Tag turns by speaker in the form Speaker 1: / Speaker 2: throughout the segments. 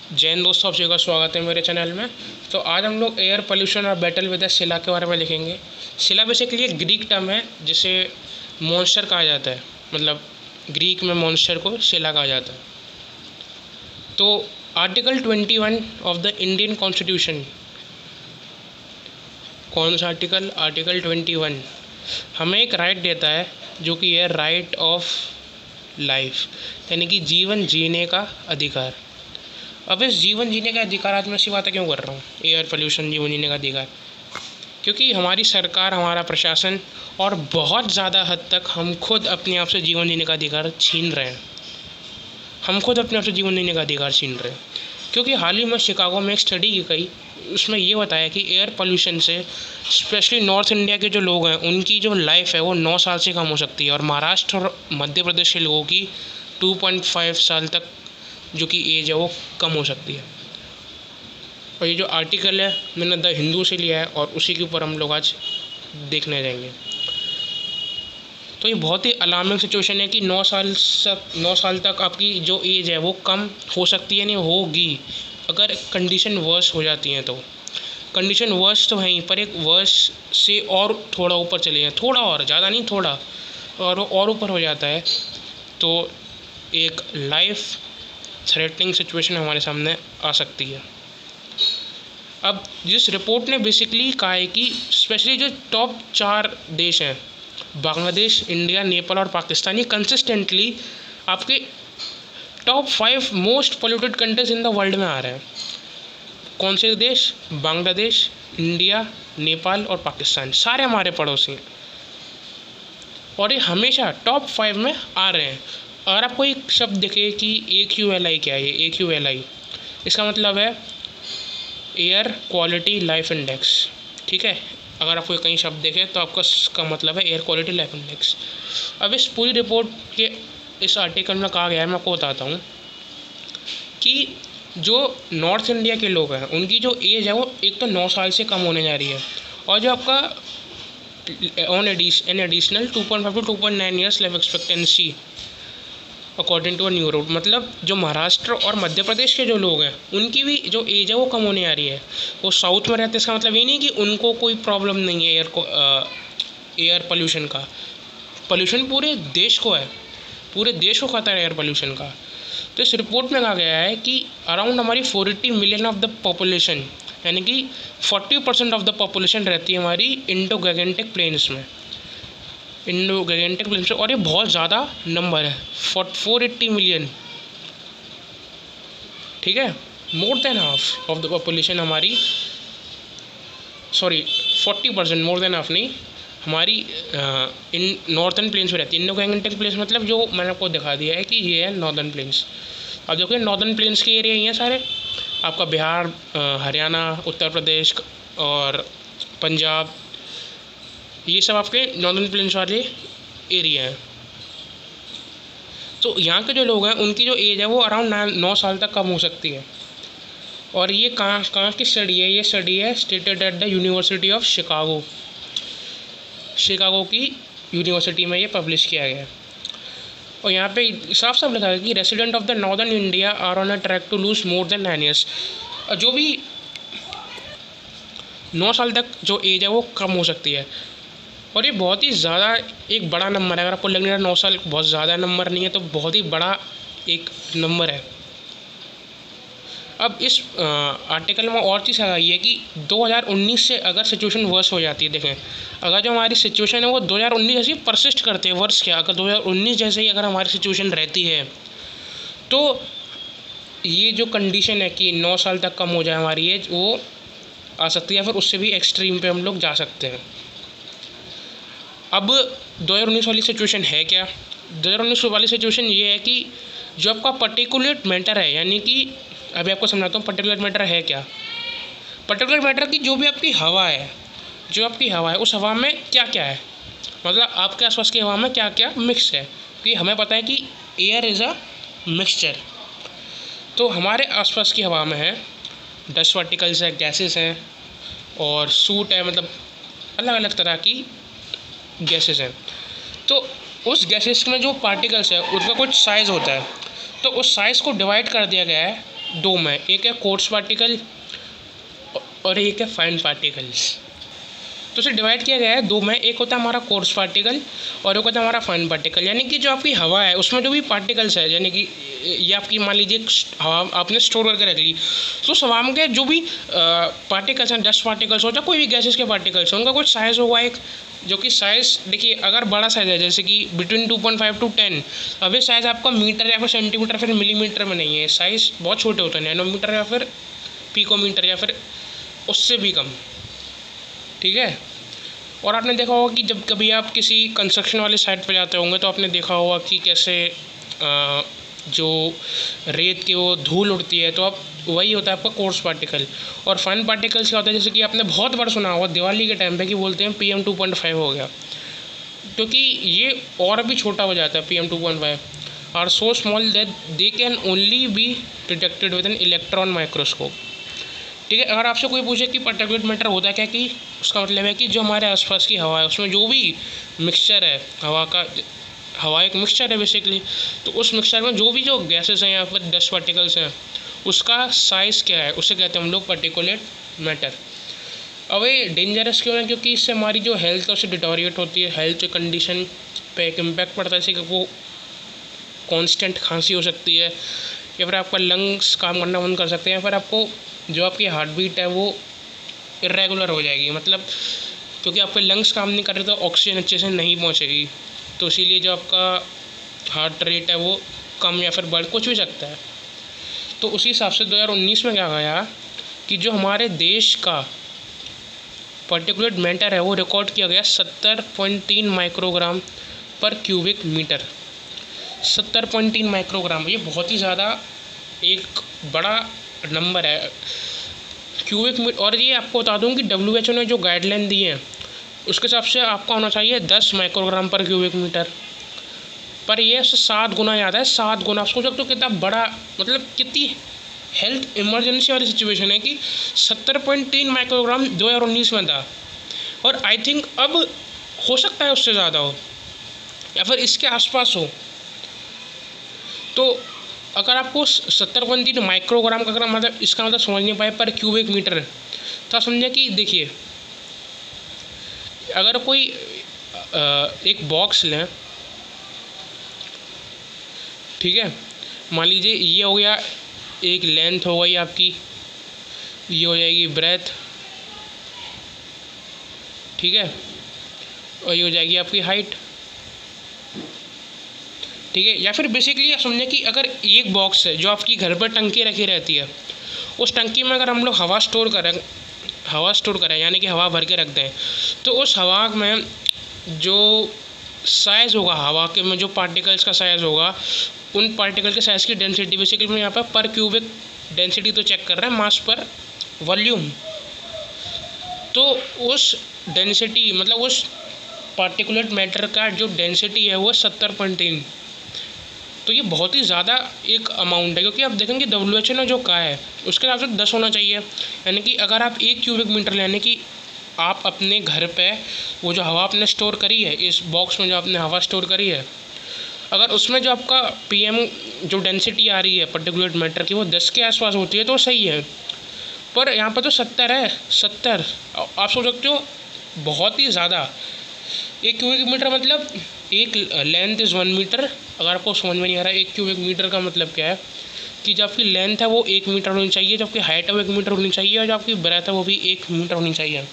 Speaker 1: जैन दोस्तों, आप सभी का स्वागत है मेरे चैनल में। तो आज हम लोग एयर पोल्यूशन और बैटल विद द शिला के बारे में लिखेंगे। शिला बेसिकली एक ग्रीक टर्म है जिसे मॉन्स्टर कहा जाता है, मतलब ग्रीक में मॉन्स्टर को शिला कहा जाता है। तो article 21 of the Indian constitution, कौन सा आर्टिकल? आर्टिकल 21 हमें एक राइट देता है जो कि है राइट ऑफ लाइफ, यानी कि जीवन जीने का अधिकार। अब इस जीवन जीने का अधिकार आज मैं ऐसी बातें क्यों कर रहा हूँ, एयर पोल्यूशन, जीवन जीने का अधिकार? क्योंकि हमारी सरकार, हमारा प्रशासन और बहुत ज़्यादा हद तक हम खुद अपने आप से जीवन जीने का अधिकार छीन रहे हैं। हम खुद अपने आप से जीवन जीने का अधिकार छीन रहे हैं। क्योंकि हाल ही में शिकागो में एक स्टडी की गई, उसमें ये बताया कि एयर पोल्यूशन से स्पेशली नॉर्थ इंडिया के जो लोग हैं उनकी जो लाइफ है वो 9 साल से कम हो सकती है, और महाराष्ट्र और मध्य प्रदेश के लोगों की 2.5 साल तक जो कि एज है वो कम हो सकती है। और ये जो आर्टिकल है मैंने द हिंदू से लिया है और उसी के ऊपर हम लोग आज देखने जाएंगे। तो ये बहुत ही अलार्मिंग सिचुएशन है कि 9 साल तक आपकी जो एज है वो कम हो सकती है, नहीं होगी अगर कंडीशन वर्स हो जाती है। तो कंडीशन वर्स तो है ही, पर एक वर्स से और थोड़ा ऊपर चले जाए, थोड़ा और, ज़्यादा नहीं, थोड़ा और ऊपर हो जाता है तो एक लाइफ थ्रेटनिंग सिचुएशन हमारे सामने आ सकती है। अब जिस रिपोर्ट ने बेसिकली कहा है कि स्पेशली जो टॉप 4 देश हैं, बांग्लादेश, इंडिया, नेपाल और पाकिस्तान, ये कंसिस्टेंटली आपके top 5 most polluted countries in the world में आ रहे हैं। कौन से देश? बांग्लादेश, इंडिया, नेपाल और पाकिस्तान, सारे हमारे पड़ोसी हैं और ये हमेशा टॉप 5 में आ रहे हैं। अगर आपको एक शब्द दिखे कि AQLI, क्या है ये AQLI? इसका मतलब है एयर क्वालिटी लाइफ इंडेक्स, ठीक है। अगर आपको कहीं शब्द देखे तो आपका इसका मतलब है एयर क्वालिटी लाइफ इंडेक्स। अब इस पूरी रिपोर्ट के इस आर्टिकल में कहा गया है, मैं आपको बताता हूँ कि जो नॉर्थ इंडिया के लोग हैं उनकी जो एज है वो एक तो 9 साल से कम होने जा रही है, और जो आपका an additional 2.5 to 2.9 years life expectancy according to a new report, मतलब जो महाराष्ट्र और मध्य प्रदेश के जो लोग हैं उनकी भी जो एज है वो कम होने आ रही है। वो साउथ में रहते हैं, इसका मतलब ये नहीं कि उनको कोई प्रॉब्लम नहीं है एयर पोल्यूशन का। पोल्यूशन पूरे देश को है, पूरे देश को खतरा है एयर पोल्यूशन का। तो इस रिपोर्ट में कहा गया है कि अराउंड हमारी 480 मिलियन ऑफ द पॉपुलेशन, यानी कि 40% ऑफ द पॉपुलेशन रहती है हमारी इंडो गैगेंटिक प्लेन्स में, और ये बहुत ज़्यादा नंबर है, 480 मिलियन, ठीक है। More than half of the population हमारी, सॉरी 40%, मोर देन हाफ नहीं, हमारी इन नॉर्थन प्लेन्स में रहती है। इंडो गैगेंटिक प्लेन्स मतलब जो मैंने आपको दिखा दिया है कि ये है नॉर्दर्न प्लेन्स। अब देखिए नॉर्दर्न प्लेन्स के एरिया ही हैं सारे, आपका बिहार, हरियाणा, उत्तर प्रदेश और पंजाब, ये सब आपके नॉर्दर्न प्लेन्स वाले एरिया हैं। तो यहाँ के जो लोग हैं उनकी जो एज है वो अराउंड 9 साल तक कम हो सकती है। और ये कहाँ की स्टडी है? ये स्टडी है stated at the university of Chicago, Chicago की यूनिवर्सिटी में ये पब्लिश किया गया है। और यहाँ पे साफ साफ लिखा है कि resident of the northern India are on a track to lose more than 9 years. जो भी 9 साल तक जो एज है वो कम हो सकती है, और ये बहुत ही ज़्यादा एक बड़ा नंबर है। अगर आपको लगने 9 साल बहुत ज़्यादा नंबर नहीं है, तो बहुत ही बड़ा एक नंबर है। अब इस आर्टिकल में और चीज़ आ गई है कि 2019 से अगर सिचुएशन वर्स हो जाती है, देखें अगर जो हमारी सिचुएशन है वो 2019 जैसी परसिस्ट करते हैं, वर्स क्या, अगर 2019 जैसे ही अगर हमारी सिचुएशन रहती है तो ये जो कंडीशन है कि 9 साल तक कम हो जाए हमारी एज, वो आ सकती है, फिर उससे भी एक्सट्रीम पे हम लोग जा सकते हैं। अब 2019 वाली सिचुएशन है क्या? 2019 वाली सिचुएशन ये है कि जो आपका पर्टिकुलेट मैटर है, यानी कि अभी आपको समझाता हूँ पर्टिकुलेट मैटर है क्या। पर्टिकुलेट मैटर की जो भी आपकी हवा है, जो आपकी हवा है उस हवा में क्या क्या है, मतलब आपके आसपास की हवा में क्या क्या मिक्स है। क्योंकि हमें पता है कि एयर इज़ अ मिक्सचर। तो हमारे आसपास की हवा में है डस्ट पार्टिकल्स है, गैसेस हैं और सूट है, मतलब अलग अलग तरह की गैसेस हैं। तो उस गैसेस में जो पार्टिकल्स है उसका कुछ साइज़ होता है, तो उस साइज़ को डिवाइड कर दिया गया है दो में, एक है कोर्स पार्टिकल और एक है फाइन पार्टिकल्स। तो उसे डिवाइड किया गया है दो में, एक होता है हमारा कोर्स पार्टिकल और एक होता है हमारा फाइन पार्टिकल। यानी कि जो आपकी हवा है उसमें जो भी पार्टिकल्स है, यानी कि ये आपकी मान लीजिए हवा आपने स्टोर करके रख ली, तो उस हवा में जो भी पार्टिकल्स हैं, डस्ट पार्टिकल्स हो या कोई भी गैसेस के पार्टिकल्स हैं, उनका कुछ साइज़ होगा एक, जो कि साइज़ देखिए अगर बड़ा साइज़ है जैसे कि बिटवीन 2.5 to 10, अब ये साइज़ आपका मीटर या फिर सेंटीमीटर फिर मिलीमीटर में नहीं है, साइज़ बहुत छोटे होते हैं, नैनोमीटर या फिर पिकोमीटर या फिर उससे भी कम, ठीक है। और आपने देखा होगा कि जब कभी आप किसी कंस्ट्रक्शन वाले साइट पे जाते होंगे तो आपने देखा होगा कि कैसे जो रेत की वो धूल उड़ती है, तो अब वही होता है आपका कोर्स पार्टिकल। और फाइन पार्टिकल्स क्या होता है, जैसे कि आपने बहुत बार सुना होगा दिवाली के टाइम पे कि बोलते हैं PM 2.5 हो गया, क्योंकि ये और भी छोटा हो जाता है। PM 2.5 are so small that they can only be detected with an electron microscope, ठीक है। अगर आपसे कोई पूछे कि पार्टिकुलेट मैटर होता क्या, कि उसका मतलब है कि जो हमारे आसपास की हवा है उसमें जो भी मिक्सचर है हवा एक मिक्सचर है बेसिकली, तो उस मिक्सचर में जो भी जो गैसेस हैं या फिर डस्ट पार्टिकल्स हैं उसका साइज़ क्या है, उसे कहते हैं हम लोग पार्टिकुलेट मैटर। अब ये डेंजरस क्यों है, क्योंकि इससे हमारी जो हेल्थ है उसे डिटोरिएट होती है, हेल्थ कंडीशन पे एक इम्पैक्ट पड़ता है, जैसे कि वो कांस्टेंट खांसी हो सकती है, या फिर आपका लंग्स काम करना बंद कर सकते हैं, या फिर आपको जो आपकी हार्ट बीट है वो इरेगुलर हो जाएगी, मतलब क्योंकि आपके लंग्स काम नहीं कर रहे तो ऑक्सीजन अच्छे से नहीं पहुंचेगी, तो इसीलिए जो आपका हार्ट रेट है वो कम या फिर बढ़ कुछ भी सकता है। तो उसी हिसाब से 2019 में क्या गया कि जो हमारे देश का पार्टिकुलेट मैटर है वो रिकॉर्ड किया गया 70.3 माइक्रोग्राम पर क्यूबिक मीटर। 70.3 माइक्रोग्राम, ये बहुत ही ज़्यादा एक बड़ा नंबर है क्यूबिक मीटर। और ये आपको बता दूं कि WHO ने जो गाइडलाइन दी है उसके हिसाब से आपका होना चाहिए 10 माइक्रोग्राम पर क्यूबिक मीटर, पर ये उससे 7 गुना ज़्यादा है, 7 गुना। आप सोच सकते हो कितना बड़ा, मतलब कितनी हेल्थ इमरजेंसी वाली सिचुएशन है कि 70.3 माइक्रोग्राम 2019 में था, और आई थिंक अब हो सकता है उससे ज़्यादा हो या फिर इसके आसपास हो। तो अगर आपको 70.3 माइक्रोग्राम का अगर मतलब इसका मतलब समझ नहीं पाए पर क्यूबिक मीटर, तो आप समझे कि देखिए अगर कोई एक बॉक्स लें, ठीक है, मान लीजिए ये हो गया एक लेंथ हो गई आपकी, ये हो जाएगी ब्रेथ, ठीक है, और ये हो जाएगी आपकी हाइट, ठीक है। या फिर बेसिकली आप समझें कि अगर एक बॉक्स है जो आपकी घर पर टंकी रखी रहती है, उस टंकी में अगर हम लोग हवा स्टोर करें यानी कि हवा भर के रख दें, तो उस हवा में जो साइज़ होगा, हवा के में जो पार्टिकल्स का साइज़ होगा, उन पार्टिकल के साइज़ की डेंसिटी, बेसिकली मैं यहाँ पर क्यूबिक डेंसिटी तो चेक कर रहे हैं, मास पर वॉल्यूम, तो उस डेंसिटी मतलब उस पार्टिकुलेट मैटर का जो डेंसिटी है वो 70.3, तो ये बहुत ही ज़्यादा एक अमाउंट है। क्योंकि आप देखेंगे WHO ने जो कहा है उसके हिसाब से 10 होना चाहिए, यानी कि अगर आप 1 क्यूबिक मीटर यानी कि आप अपने घर पे वो जो हवा आपने स्टोर करी है, इस बॉक्स में जो आपने हवा स्टोर करी है, अगर उसमें जो आपका PM जो डेंसिटी आ रही है पर्टिकुलेट मैटर की वो 10 के आसपास होती है तो सही है, पर यहाँ पर तो 70 है। 70 आप सोच सकते हो बहुत ही ज़्यादा। 1 क्यूबिक मीटर मतलब एक लेंथ इज़ 1 मीटर। अगर आपको समझ में नहीं आ रहा है 1 क्यूबिक मीटर का मतलब क्या है, कि जो आपकी लेंथ है वो 1 मीटर होनी चाहिए, जो आपकी हाइट है वो 1 मीटर होनी चाहिए, और जो आपकी ब्रेथ है वो भी 1 मीटर होनी चाहिए।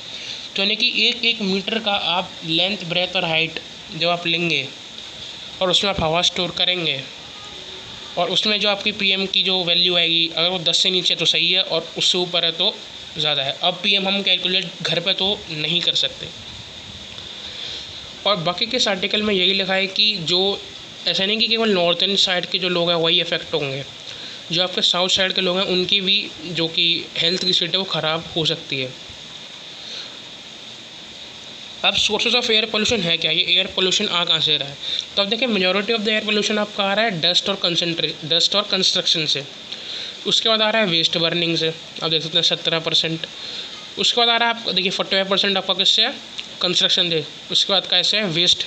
Speaker 1: तो यानी कि 1 मीटर का आप लेंथ, ब्रेथ और हाइट जब आप लेंगे और उसमें आप हवा स्टोर करेंगे, और उसमें जो आपकी PM की जो वैल्यू आएगी, अगर वो 10 से नीचे तो सही है और उससे ऊपर है तो ज़्यादा है। अब PM हम कैलकुलेट घर पे तो नहीं कर सकते। और बाकी के इस आर्टिकल में यही लिखा है कि जो ऐसा नहीं कि केवल नॉर्थन साइड के जो लोग हैं वही इफ़ेक्ट होंगे, जो आपके साउथ साइड के लोग हैं उनकी भी जो कि हेल्थ की स्टेट है वो ख़राब हो सकती है। अब सोर्सेज ऑफ एयर पोल्यूशन है क्या, ये एयर पोल्यूशन आ कहाँ से रहा है, तो अब देखिए majority of the air pollution आपका आ रहा है डस्ट और कंस्ट्रक्शन से। उसके बाद आ रहा है वेस्ट बर्निंग से, आप देख सकते हैं 17%। उसके बाद आ रहा है आपका देखिए 45% आपका किससे है, कंस्ट्रक्शन से। उसके बाद कैसे है वेस्ट,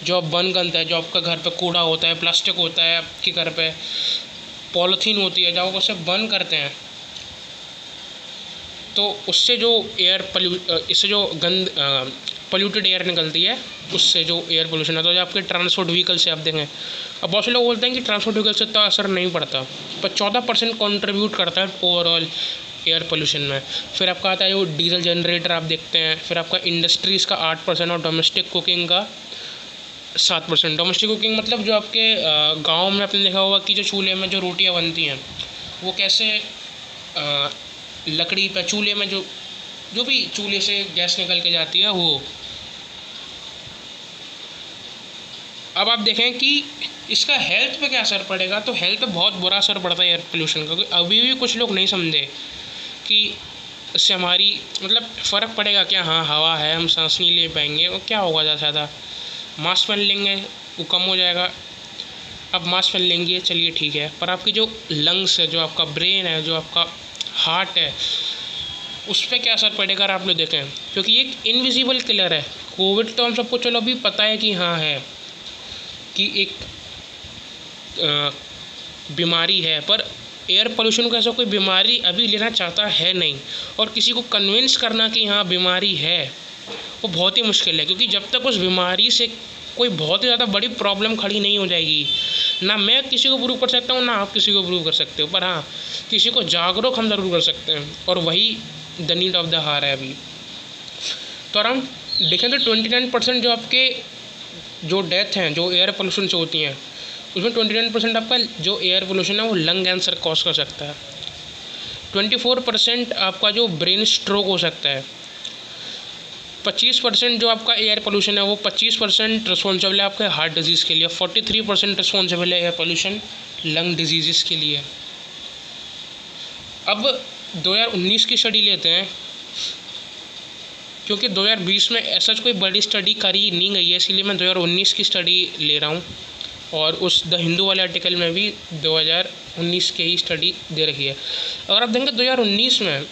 Speaker 1: जो आप बर्न करते हैं, जो आपका घर पे कूड़ा होता है, प्लास्टिक होता है आपके घर पे, पॉलीथीन होती है, जब आप उसे बर्न करते हैं तो उससे जो इससे जो पोल्यूटेड एयर निकलती है, उससे जो एयर पोल्यूशन है, तो जो आपके ट्रांसपोर्ट व्हीकल से आप देखें, अब बहुत से लोग बोलते हैं कि ट्रांसपोर्ट व्हीकल से इतना असर नहीं पड़ता, पर 14% कॉन्ट्रीब्यूट करता है ओवरऑल एयर पोल्यूशन में। फिर आपका आता है जो डीजल जनरेटर आप देखते हैं, फिर आपका इंडस्ट्रीज़ का 8% और डोमेस्टिक कुकिंग का 7%। डोमेस्टिक कुकिंग मतलब जो आपके गाँव में आपने देखा होगा कि जो चूल्हे में जो रोटियाँ बनती हैं वो कैसे लकड़ी पे चूल्हे में जो भी चूल्हे से गैस निकल के जाती है वो। अब आप देखें कि इसका हेल्थ पे क्या असर पड़ेगा, तो हेल्थ पे बहुत बुरा असर पड़ता है एयर पोल्यूशन का, क्योंकि अभी भी कुछ लोग नहीं समझे कि इससे हमारी मतलब फ़र्क पड़ेगा क्या। हाँ, हवा है, हम सांस नहीं ले पाएंगे, और क्या होगा ज़्यादा से ज़्यादा मास्क पहन लेंगे वो कम हो जाएगा। अब मास्क पहन लेंगे चलिए ठीक है, पर आपकी जो लंग्स है, जो आपका ब्रेन है, जो आपका हार्ट है, उस पर क्या असर पड़ेगा आप लोग देखें, क्योंकि ये एक इनविजिबल किलर है। कोविड तो हम सबको चलो अभी पता है कि हाँ है, कि एक बीमारी है, पर एयर पोल्यूशन को ऐसा कोई बीमारी अभी लेना चाहता है नहीं, और किसी को कन्विंस करना कि हाँ बीमारी है वो बहुत ही मुश्किल है, क्योंकि जब तक उस बीमारी से कोई बहुत ही ज़्यादा बड़ी प्रॉब्लम खड़ी नहीं हो जाएगी, ना मैं किसी को प्रूव कर सकता हूँ, ना आप किसी को प्रूव कर सकते हो, पर हाँ किसी को जागरूक हम ज़रूर कर सकते हैं, और वही द नीड ऑफ द हार है अभी। तो अराउंड देखें तो 29% जो आपके जो डेथ हैं जो एयर पोल्यूशन से होती हैं, उसमें 29% आपका जो एयर पोल्यूशन है वो लंग कैंसर कॉज कर सकता है। 24% आपका जो ब्रेन स्ट्रोक हो सकता है। 25% जो आपका एयर पोल्यूशन है वो 25% रिस्पॉन्सिबल है आपके हार्ट डिजीज़ के लिए। 43% रिस्पॉन्सिबल है एयर पोल्यूशन लंग डिजीज़ के लिए। अब 2019 की स्टडी लेते हैं, क्योंकि 2020 में ऐसा कोई बड़ी स्टडी करी नहीं गई है, इसलिए मैं 2019 की स्टडी ले रहा हूँ, और उस द हिंदू वाले आर्टिकल में भी 2019 की ही स्टडी दे रखी है। अगर आप देखेंगे 2019 में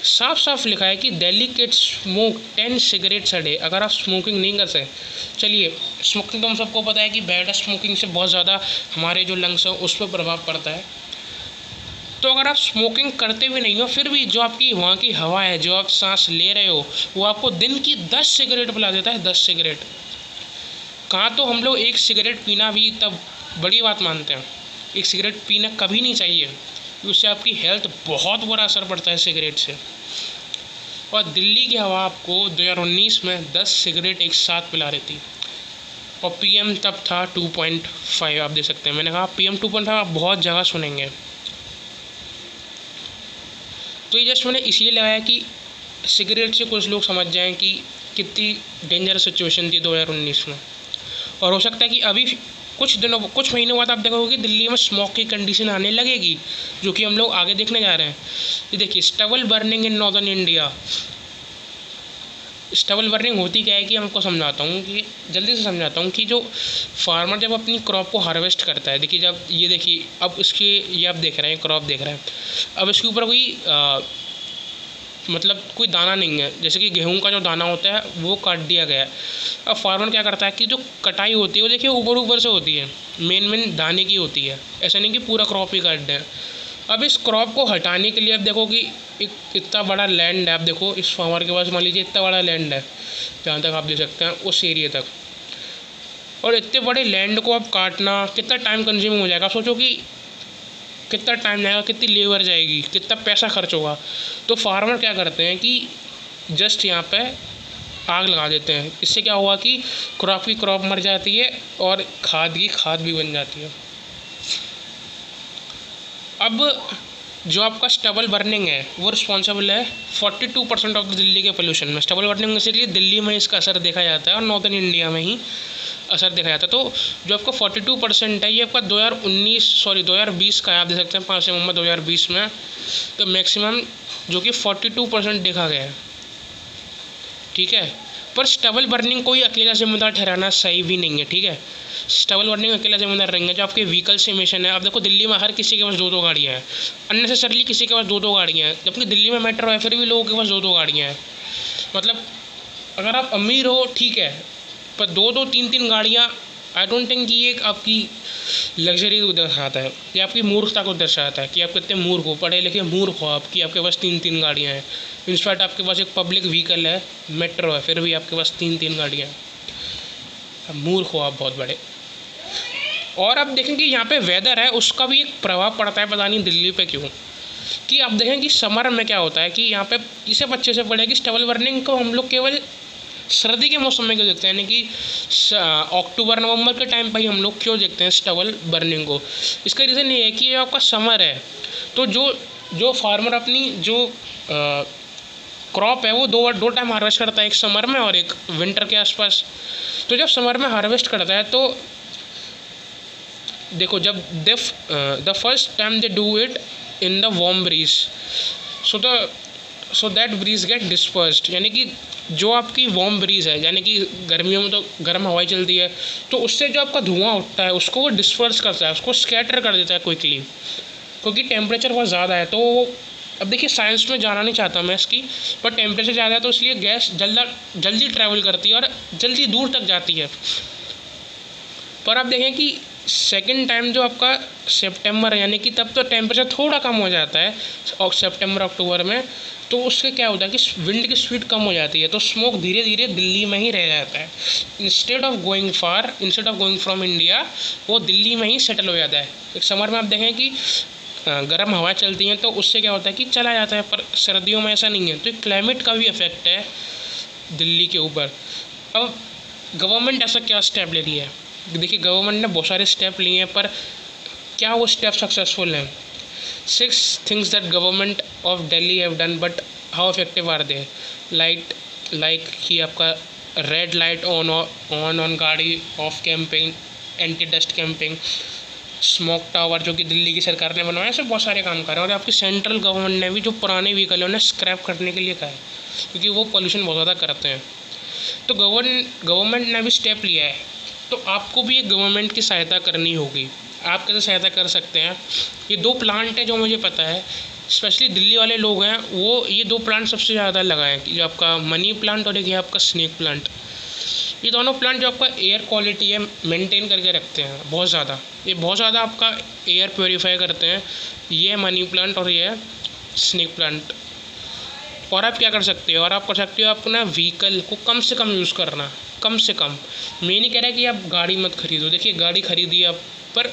Speaker 1: साफ साफ लिखा है कि Delhi kids smoke 10 cigarettes a day. अगर आप स्मोकिंग नहीं कर सकते, चलिए स्मोकिंग तो हम सबको पता है कि बैड है, स्मोकिंग से बहुत ज़्यादा हमारे जो लंग्स हैं उस पर प्रभाव पड़ता है। तो अगर आप स्मोकिंग करते भी नहीं हो, फिर भी जो आपकी वहाँ की हवा है, जो आप सांस ले रहे हो, वो आपको दिन की 10 सिगरेट पिला देता है। 10 सिगरेट कहाँ, तो हम लोग एक सिगरेट पीना भी तब बड़ी बात मानते हैं। एक सिगरेट पीना कभी नहीं चाहिए, उससे आपकी हेल्थ बहुत बुरा असर पड़ता है सिगरेट से। और दिल्ली की हवा आपको 2019 में 10 सिगरेट एक साथ पिला रही थी, और PM तब था 2.5। आप देख सकते हैं, मैंने कहा PM 2.5 आप बहुत जगह सुनेंगे। तो ये जस्ट मैंने इसलिए लगाया कि सिगरेट से कुछ लोग समझ जाएं कि कितनी डेंजरस सिचुएशन थी 2019 में। और हो सकता है कि अभी कुछ महीनों बाद आप देखोगे कि दिल्ली में स्मोक की कंडीशन आने लगेगी, जो कि हम लोग आगे देखने जा रहे हैं। ये देखिए, stubble burning in northern India. Stubble burning होती क्या है कि हमको समझाता हूँ, कि जल्दी से समझाता हूँ कि जो फार्मर जब अपनी क्रॉप को हार्वेस्ट करता है, देखिए जब ये देखिए अब इसकी ये आप देख रहे हैं क्रॉप देख रहे हैं, अब इसके ऊपर कोई मतलब कोई दाना नहीं है, जैसे कि गेहूं का जो दाना होता है वो काट दिया गया है। अब फार्मर क्या करता है कि जो कटाई होती है वो देखिए ऊपर ऊपर से होती है, मेन दाने की होती है, ऐसा नहीं कि पूरा क्रॉप ही काट दें। अब इस क्रॉप को हटाने के लिए अब देखो कि इतना बड़ा लैंड है, आप देखो इस फार्मर के पास मान लीजिए इतना बड़ा लैंड है, जहाँ तक आप देख सकते हैं उस एरिया तक, और इतने बड़े लैंड को अब काटना कितना टाइम कंज्यूमिंग हो जाएगा। सोचो कि कितना टाइम जाएगा, कितनी लेबर जाएगी, कितना पैसा खर्च होगा। तो फार्मर क्या करते हैं कि जस्ट यहाँ पे आग लगा देते हैं। इससे क्या हुआ कि क्रॉप की क्रॉप मर जाती है और खाद की खाद भी बन जाती है। अब जो आपका स्टबल बर्निंग है वो रिस्पॉन्सिबल है 42% ऑफ दिल्ली के पोल्यूशन में। स्टबल बर्निंग इसलिए दिल्ली में इसका असर देखा जाता है और नॉर्दर्न इंडिया में ही असर देखा जाता है। तो जो आपका 42% है ये आपका 2020 का है, आप देख सकते हैं 5 नवंबर 2020 में, तो मैक्सिमम जो कि 42% देखा गया है। ठीक है, पर स्टबल बर्निंग को ही अकेला जिम्मेदार ठहराना सही भी नहीं है। ठीक है, स्टबल बर्निंग अकेला जिम्मेदार रहेंगे जो आपके व्हीकल से इमिशन है। आप देखो दिल्ली में हर किसी के पास 2-2 गाड़ियाँ हैं, अननेसेसरली किसी के पास 2-2 गाड़ियाँ हैं, जबकि दिल्ली में मेट्रो है फिर भी लोगों के पास 2-2 गाड़ियाँ हैं। मतलब अगर आप अमीर हो ठीक है, पर 2-2 3-3 गाड़ियाँ आई डोंट थिंक कि एक आपकी लग्जरी को दर्शाता है, ये आपकी मूर्खता को दर्शाता है कि आप कितने मूर्ख हो, पढ़े लिखे मूर्ख हो आपकी, आपके पास 3-3 गाड़ियाँ हैं। इनफैक्ट आपके पास एक पब्लिक व्हीकल है, मेट्रो है, फिर भी आपके पास 3-3 गाड़ियाँ हैं। मूर्ख हो आप बहुत बड़े। और अब देखें कि यहाँ पे वेदर है उसका भी एक प्रभाव पड़ता है, पता नहीं दिल्ली पे क्यों। कि आप देखें कि समर में क्या होता है कि यहाँ पे इसे बच्चे से पढ़े कि स्टबल बर्निंग को हम लोग केवल सर्दी के मौसम में क्यों देखते हैं, यानी कि अक्टूबर नवंबर के टाइम पर ही हम लोग क्यों देखते हैं स्टबल बर्निंग को। इसका रीज़न ये है कि ये आपका समर है, तो जो फार्मर अपनी जो क्रॉप है वो दो टाइम हार्वेस्ट करता है, एक समर में और एक विंटर के आसपास। तो जब समर में हार्वेस्ट करता है तो देखो, जब the first time they do it in the warm breeze, so that breeze get dispersed, यानी कि जो आपकी वार्म ब्रीज है, यानी कि गर्मियों में तो गर्म हवाएं चलती है, तो उससे जो आपका धुआं उठता है उसको वो डिस्पर्स करता है, उसको स्कैटर कर देता है क्विकली, क्योंकि टेम्परेचर बहुत ज़्यादा है। तो अब देखिए साइंस में जाना नहीं चाहता मैं इसकी, पर टेम्परेचर ज़्यादा है तो इसलिए गैस जल्दी ट्रैवल करती है और जल्दी दूर तक जाती है। पर आप देखें कि सेकेंड टाइम जो आपका सितंबर, यानी कि तब तो टेम्परेचर थोड़ा कम हो जाता है और सितंबर अक्टूबर में, तो उससे क्या होता है कि विंड की स्पीड कम हो जाती है, तो स्मोक धीरे धीरे दिल्ली में ही रह जाता है। Instead of going from India, वो दिल्ली में ही सेटल हो जाता है। एक समर में आप देखें कि गर्म हवा चलती हैं तो उससे क्या होता है कि चला जाता है, पर सर्दियों में ऐसा नहीं है। तो क्लाइमेट का भी इफेक्ट है दिल्ली के ऊपर। अब गवर्नमेंट ऐसा क्या स्टेप ले रही है, देखिए गवर्नमेंट ने बहुत सारे स्टेप लिए हैं, पर क्या वो स्टेप सक्सेसफुल हैं? 6 things that government of Delhi have done, but how effective are they? Like कि आपका रेड लाइट ऑन गाड़ी of campaign, anti dust camping, smoke tower जो कि दिल्ली की सरकार ने बनवाया, ऐसे बहुत सारे काम कर रहे हैं। और आपकी सेंट्रल गवर्नमेंट ने भी जो पुराने व्हीकल है उन्हें स्क्रैप करने के लिए कहा है, क्योंकि वो पोल्यूशन बहुत ज़्यादा करते हैं। तो गवर्नमेंट ने भी स्टेप लिया है, तो आपको भी एक गवर्नमेंट की सहायता करनी होगी। आप कैसे सहायता कर सकते हैं? ये 2 प्लांट हैं जो मुझे पता है, स्पेशली दिल्ली वाले लोग हैं वो ये 2 प्लांट सबसे ज़्यादा लगाएं, जो आपका मनी प्लांट और एक ये आपका स्नेक प्लांट। ये दोनों प्लांट जो आपका एयर क्वालिटी है मेंटेन करके रखते हैं बहुत ज़्यादा, ये बहुत ज़्यादा आपका एयर प्योरीफाई करते हैं, ये मनी प्लांट और ये स्नेक प्लांट। और आप क्या कर सकते हो, और आप कर सकते हो अपना व्हीकल को कम से कम यूज़ करना, कम से कम। मैं नहीं कह रहा कि आप गाड़ी मत खरीदो, देखिए गाड़ी खरीदिए आप, पर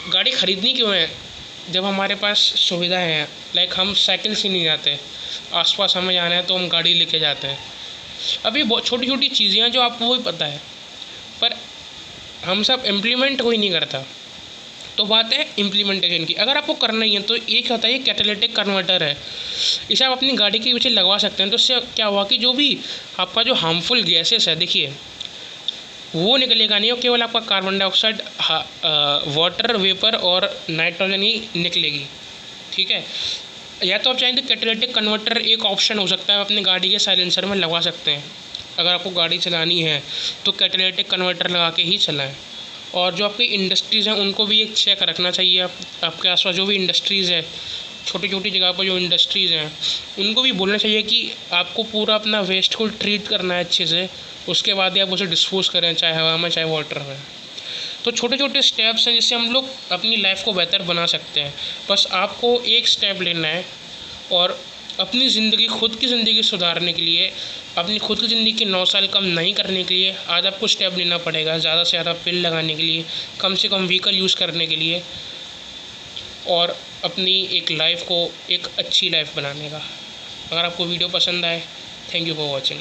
Speaker 1: गाड़ी खरीदनी क्यों है जब हमारे पास सुविधा है। लाइक हम साइकिल से नहीं जाते, आसपास हमें जाना है तो हम गाड़ी लेके जाते हैं। अभी बहुत छोटी छोटी चीज़ें हैं जो आपको भी पता है, पर हम सब इम्प्लीमेंट कोई नहीं करता। तो बात है इम्प्लीमेंटेशन की। अगर आपको करना ही है तो एक होता है ये कैटालिटिक कन्वर्टर है, इसे आप अपनी गाड़ी के पीछे लगवा सकते हैं। तो इससे क्या हुआ कि जो भी आपका जो हार्मफुल गैसेस है, देखिए वो निकलेगा नहीं, और केवल आपका कार्बन डाइऑक्साइड, वाटर वेपर और नाइट्रोजन ही निकलेगी। ठीक है, या तो आप चाहें तो कैटालिटिक कन्वर्टर एक ऑप्शन हो सकता है, अपनी गाड़ी के साइलेंसर में लगवा सकते हैं। अगर आपको गाड़ी चलानी है तो कैटालिटिक कन्वर्टर लगा के ही चलाएं। और जो आपकी इंडस्ट्रीज़ हैं उनको भी एक चेक रखना चाहिए, आपके आसपास जो भी इंडस्ट्रीज़ है, छोटी छोटी जगह पर जो इंडस्ट्रीज़ हैं उनको भी बोलना चाहिए कि आपको पूरा अपना वेस्ट को ट्रीट करना है अच्छे से, उसके बाद ही आप उसे डिस्पोज करें, चाहे हवा में चाहे वाटर में। तो छोटे छोटे स्टेप्स हैं जिससे हम लोग अपनी लाइफ को बेहतर बना सकते हैं। बस आपको एक स्टेप लेना है और अपनी ज़िंदगी, खुद की ज़िंदगी सुधारने के लिए, अपनी खुद की ज़िंदगी के 9 साल कम नहीं करने के लिए आज आपको स्टेप लेना पड़ेगा, ज़्यादा से ज़्यादा पेड़ लगाने के लिए, कम से कम व्हीकल यूज़ करने के लिए, और अपनी एक लाइफ को एक अच्छी लाइफ बनाने का। अगर आपको वीडियो पसंद आए, थैंक यू फॉर वॉचिंग।